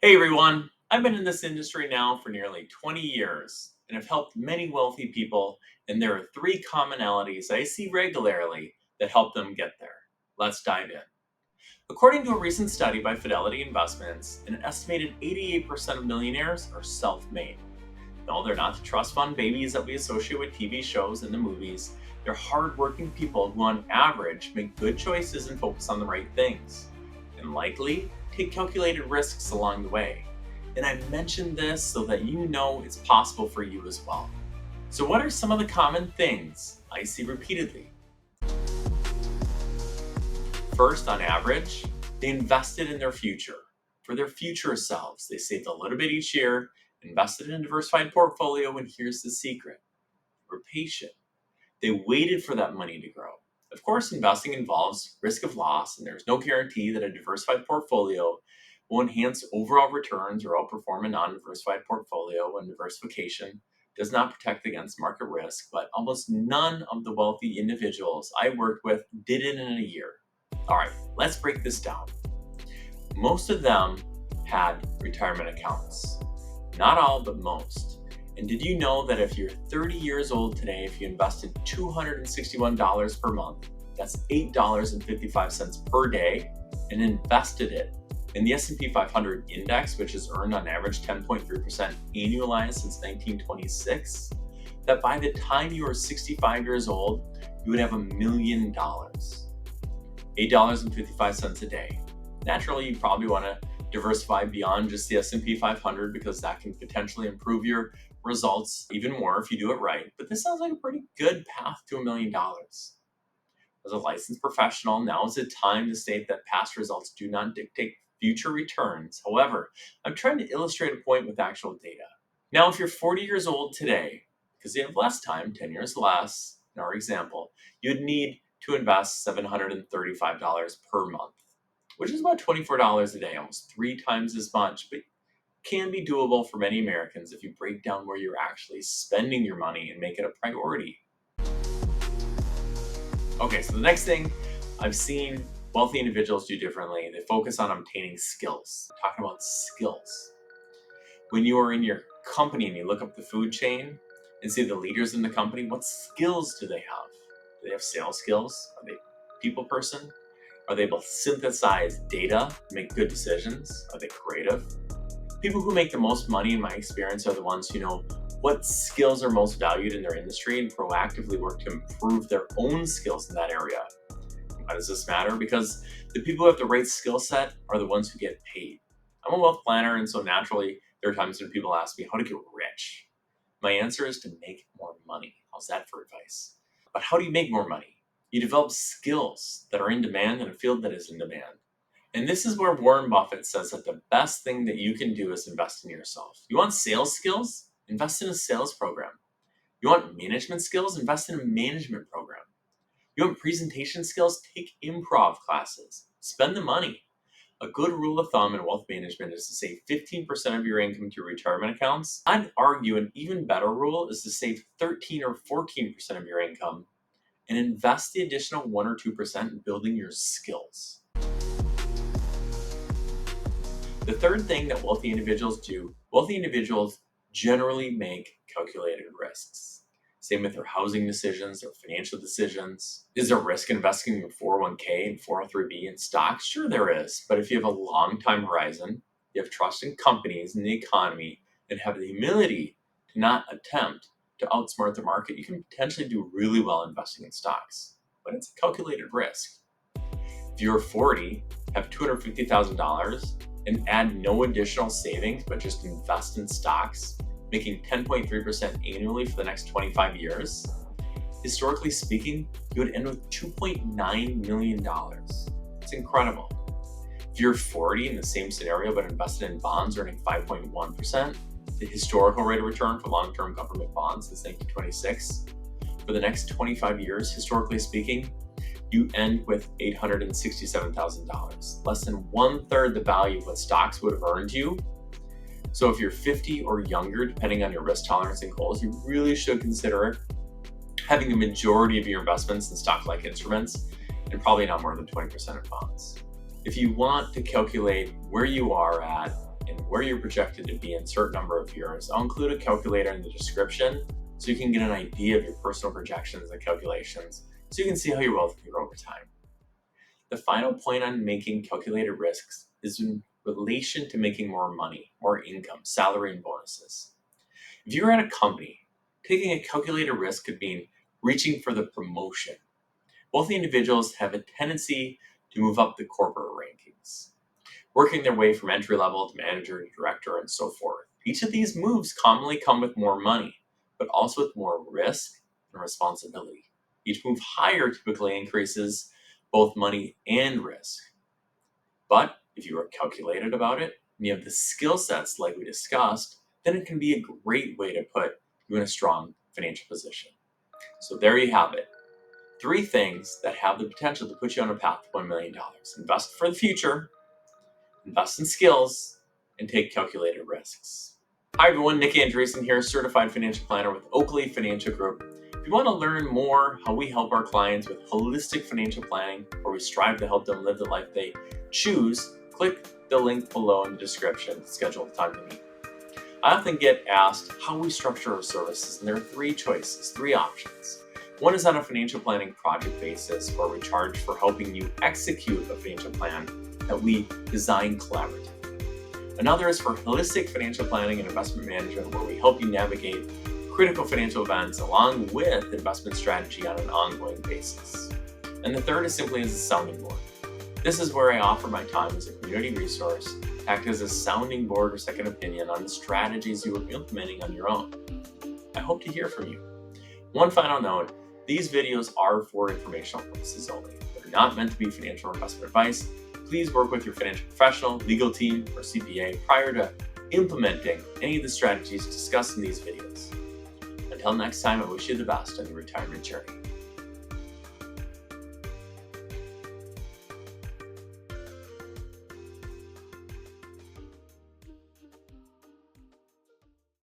Hey everyone, I've been in this industry now for nearly 20 years and have helped many wealthy people, and there are three commonalities I see regularly that help them get there. Let's dive in. According to a recent study by Fidelity Investments, an estimated 88% of millionaires are self made. No, they're not the trust fund babies that we associate with TV shows and the movies. They're hardworking people who, on average, make good choices and focus on the right things, and likely take calculated risks along the way. And I mentioned this so that you know it's possible for you as well. So, what are some of the common things I see repeatedly? First, on average, they invested in their future. For their future selves, they saved a little bit each year, invested in a diversified portfolio, and here's the secret: we're patient. They waited for that money to grow. Of course, investing involves risk of loss, and there's no guarantee that a diversified portfolio will enhance overall returns or outperform a non diversified portfolio, and diversification does not protect against market risk. But almost none of the wealthy individuals I worked with did it in a year. All right, let's break this down. Most of them had retirement accounts. Not all, but most. And did you know that if you're 30 years old today, if you invested $261 per month, that's $8.55 per day, and invested it in the S&P 500 index, which has earned on average 10.3% annualized since 1926, that by the time you are 65 years old, you would have $1 million. $8.55 a day. Naturally, you probably want to diversify beyond just the S&P 500 because that can potentially improve your results even more if you do it right. But this sounds like a pretty good path to $1 million. As a licensed professional, now is the time to state that past results do not dictate future returns. However, I'm trying to illustrate a point with actual data. Now, if you're 40 years old today, because you have less time, 10 years less, in our example, you'd need to invest $735 per month, which is about $24 a day, almost 3 times as much, but can be doable for many Americans if you break down where you're actually spending your money and make it a priority. Okay, so the next thing I've seen wealthy individuals do differently, they focus on obtaining skills. I'm talking about skills. When you are in your company and you look up the food chain and see the leaders in the company, what skills do they have? Do they have sales skills? Are they a people person? Are they able to synthesize data, make good decisions? Are they creative? People who make the most money, in my experience, are the ones who know what skills are most valued in their industry and proactively work to improve their own skills in that area. Why does this matter? Because the people who have the right skill set are the ones who get paid. I'm a wealth planner, and so naturally, there are times when people ask me how to get rich. My answer is to make more money. How's that for advice? But how do you make more money? You develop skills that are in demand in a field that is in demand. And this is where Warren Buffett says that the best thing that you can do is invest in yourself. You want sales skills? Invest in a sales program. You want management skills? Invest in a management program. You want presentation skills? Take improv classes. Spend the money. A good rule of thumb in wealth management is to save 15% of your income to retirement accounts. I'd argue an even better rule is to save 13 or 14% of your income and invest the additional 1 or 2% in building your skills. The third thing that wealthy individuals do, wealthy individuals generally make calculated risks. Same with their housing decisions, their financial decisions. Is there risk investing in your 401k and 403b in stocks? Sure, there is. But if you have a long time horizon, you have trust in companies and the economy, and have the humility to not attempt to outsmart the market, you can potentially do really well investing in stocks. But it's a calculated risk. If you're 40, have $250,000, and add no additional savings, but just invest in stocks, making 10.3% annually for the next 25 years, historically speaking, you would end with $2.9 million. It's incredible. If you're 40 in the same scenario, but invested in bonds earning 5.1%, the historical rate of return for long-term government bonds since 1926, for the next 25 years, historically speaking, you end with $867,000, less than 1/3 the value of what stocks would have earned you. So if you're 50 or younger, depending on your risk tolerance and goals, you really should consider having the majority of your investments in stock-like instruments and probably not more than 20% in bonds. If you want to calculate where you are at and where you're projected to be in a certain number of years, I'll include a calculator in the description so you can get an idea of your personal projections and calculations so you can see how your wealth can grow over time. The final point on making calculated risks is in relation to making more money, more income, salary, and bonuses. If you're at a company, taking a calculated risk could mean reaching for the promotion. Wealthy individuals have a tendency to move up the corporate rankings, working their way from entry level to manager to director and so forth. Each of these moves commonly come with more money, but also with more risk and responsibility. Each move higher typically increases both money and risk. But if you are calculated about it and you have the skill sets like we discussed, then it can be a great way to put you in a strong financial position. So there you have it. 3 things that have the potential to put you on a path to $1 million. Invest for the future, invest in skills, and take calculated risks. Hi everyone, Nick Andreessen here, certified financial planner with Oakley Financial Group. If you want to learn more how we help our clients with holistic financial planning, where we strive to help them live the life they choose, click the link below in the description to schedule a time to meet. I often get asked how we structure our services, and there are 3 choices, 3 options. One is on a financial planning project basis, where we charge for helping you execute a financial plan that we design collaboratively. Another is for holistic financial planning and investment management, where we help you navigate critical financial events along with investment strategy on an ongoing basis. And the third is simply as a sounding board. This is where I offer my time as a community resource, act as a sounding board or second opinion on the strategies you are implementing on your own. I hope to hear from you. One final note, these videos are for informational purposes only. They're not meant to be financial or investment advice. Please work with your financial professional, legal team, or CPA prior to implementing any of the strategies discussed in these videos. Until next time, I wish you the best on your retirement journey.